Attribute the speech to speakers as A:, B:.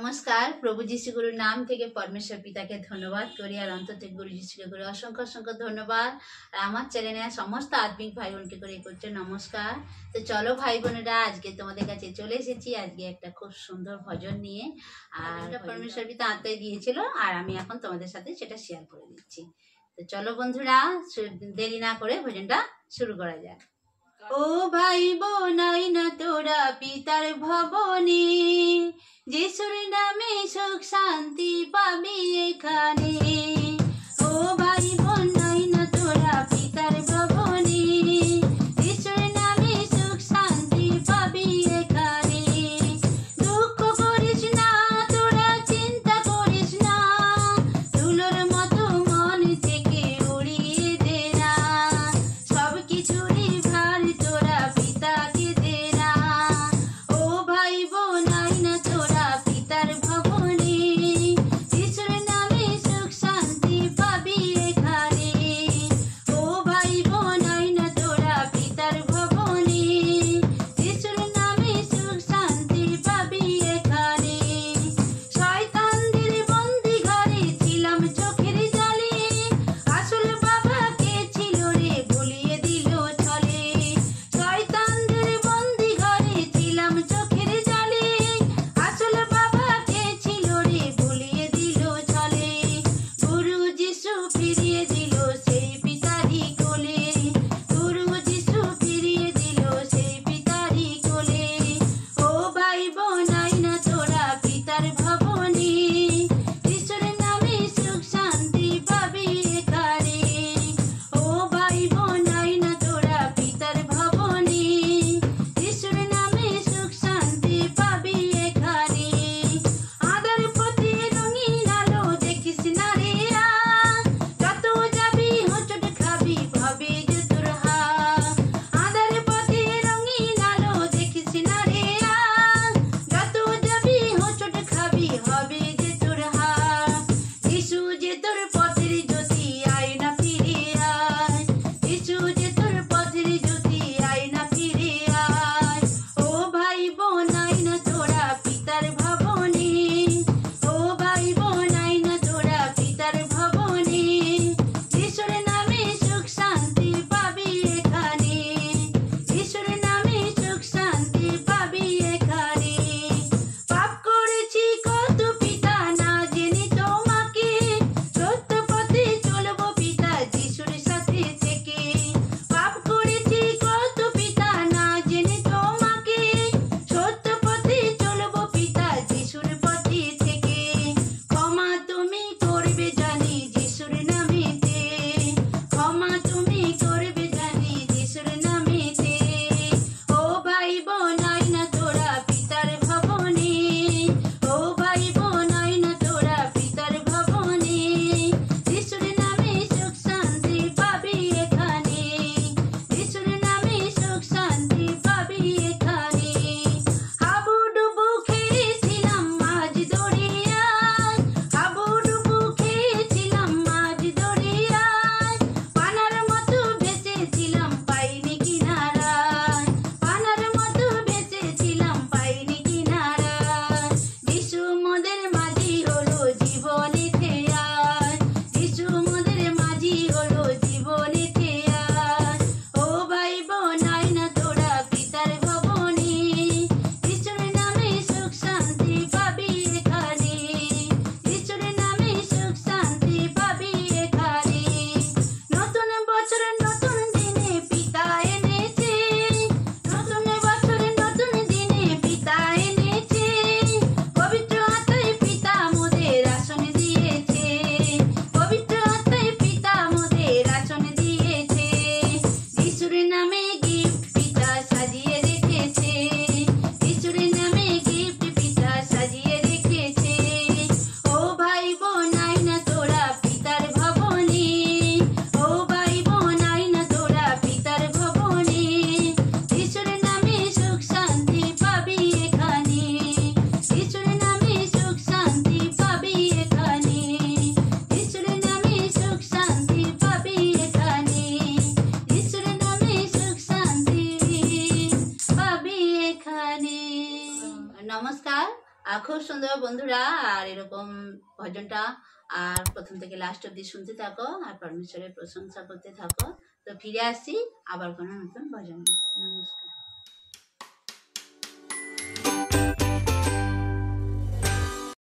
A: नमस्कार। प्रभु जीशु गुरु नाम থেকে परमेश्वर पिता के धन्यवाद करी और अंत থেকে गुरु जीशु के गुरु असंख्य असंख्य धन्यवाद। और আমার চ্যানেলে সমস্ত আত্মিক ভাই বোনকে করে করছে নমস্কার। তো চলো ভাই বোনেরা, আজকে তোমাদের কাছে চলে এসেছি আজকে একটা খুব সুন্দর ভজন নিয়ে। আর এটা परमेश्वर পিতা আত্মায় দিয়েছিল আর আমি এখন তোমাদের সাথে সেটা শেয়ার করে দিচ্ছি। তো চলো বন্ধুরা, দেরি না করে ভজনটা শুরু করা যাক। ও ভাই বোন, আই না তোরা পিতার ভবনে, যিশুর নামে সুখ শান্তি পাবি এখানে। ও ভাই বোন, আই না তোরা পিতার ভবনে, যিশুর নামে সুখ শান্তি পাবি এখানে। দুঃখ করিস না, তোরা চিন্তা করিস না, ধুলোর মতো মন থেকে উড়িয়ে দে না, সব কিছুরই ভার তোরা পিতাকে দে না। ও ভাই বোন, আই না তোরা পিতার ভবনে, যিশুর নামে সুখ শান্তি পাবি এখানে। ও ভাই বোন, আই না তোরা পিতার ভবনে, যিশুর নামে সুখ শান্তি পাবি এখানে। শয়তানদের বন্দি ঘরে ছিলাম চোখের জলে, আসল বাবা কে ছিল রে ভুলিয়ে দিল ছলে। শয়তানদের বন্দি ঘরে ছিলাম চোখের জলে, আসল বাবা কে ছিল রে ভুলিয়ে দিল ছলে। গুরু যিশু ফিরিয়ে দিল সেই পিতারই কোলে, গুরু যিশু ফিরিয়ে দিল সেই পিতারই কোলে। ও ভাই বোন, আই না তোরা পিতার ভবনে, যিশুর নামে সুখ শান্তি পাবি এখানে। ও ভাই বোন, আই না তোরা পিতার ভবনে, যিশুর নামে সুখ শান্তি পাবি এখানে। আদার পথে রঙিন আলো দেখিস না রে আজ, যত যাবি হোঁচট খাবি ভাবে যে তোর হাত। আদার পথে রঙিন আলো দেখিস না রে আজ, যত যাবি হোঁচট খাবি হবে যে তোর হাত। যিশু যে তোর পথের জ্যোতি, আয় না ফিরে আয়, যিশু যে তোর পথের জ্যোতি, আয় না ফিরে আয়। ও ভাই বোন, আয় না তোরা পিতার ভবনে, ও ভাই বোন, আয় না তোরা পিতার ভবনে, যিশুর নামে সুখ শান্তি পাবি এখানে, যিশুর নামে সুখ শান্তি পাবি এখানে। পাপ করেছি কত পিতা না জেনে তোমাকে, সত্য পথে চলবো পিতা যিশুর সাথে থেকে। পাপ করেছি কত পিতা না জেনে তোমাকে, সত্য পথে চলবো পিতা যিশুর পথে থেকে। ক্ষমা তুমি করবে জানি যিশুর নামেতে, ক্ষমা তুমি করবে জানি যিশুর নামেতে। ও ভাই বোন, আই না তোরা পিতার ভবনে, ও ভাই বোন, আই না তোরা পিতার ভবনে, যিশুর নামে সুখ শান্তি পাবি এখানে, যিশুর নামে সুখ শান্তি পাবি এখানে। হাবুডুবু খেয়েছিলাম মাঝ দরিয়ায়, হাবুডুবু খেয়েছিলাম মাঝ দরিয়ায়, পানার মতো ভেসেছিলাম পাইনি কিনারায়, পানার মতো ভেসেছিলাম পাইনি কিনারায়। যিশু মোদের মাঝি হলো জীবনেতে আয়, যিশু মোদের মাঝি হলো জীবনেতে আয়। ও ভাই বোন, আয় না তোরা পিতার ভবনে, যিশুর নামে সুখ শান্তি পাবি এখানে, যিশুর নামে সুখ শান্তি পাবি এখানে। নতুন বছর নতুন দিনে পিতা এনেছে, নতুন বছর নতুন দিনে পিতা এনেছে, পবিত্র আত্মায় পিতা মোদের আসন দিয়েছে, পবিত্র আত্মায় পিতা মোদের আসন দিয়েছে। যিশুর নামে গিফট পিতা সাজিয়ে রেখেছে, যিশুর নামে গিফট পিতা সাজিয়ে রেখেছে। ও ভাই বোন, আই না তোরা পিতার ভবনে, ও ভাই বোন, আই না তোরা পিতার ভবনে, যিশুর নামে সুখ শান্তি পাবি এখানে, যিশুর নামে সুখ শান্তি পাবি এখানে, যিশুর নামে সুখ শান্তি পাবি এখানে, যিশুর নামে সুখ শান্তি পাবি এখানে। নমস্কার। আর খুব সুন্দর বন্ধুরা, আর এরকম ভজনটা আর প্রথম থেকে লাস্ট অব্দি শুনতে থাকো আর পরমেশ্বরের প্রশংসা করতে থাকো। তো ফিরে আসছি আবার কোনো নতুন ভজন। নমস্কার।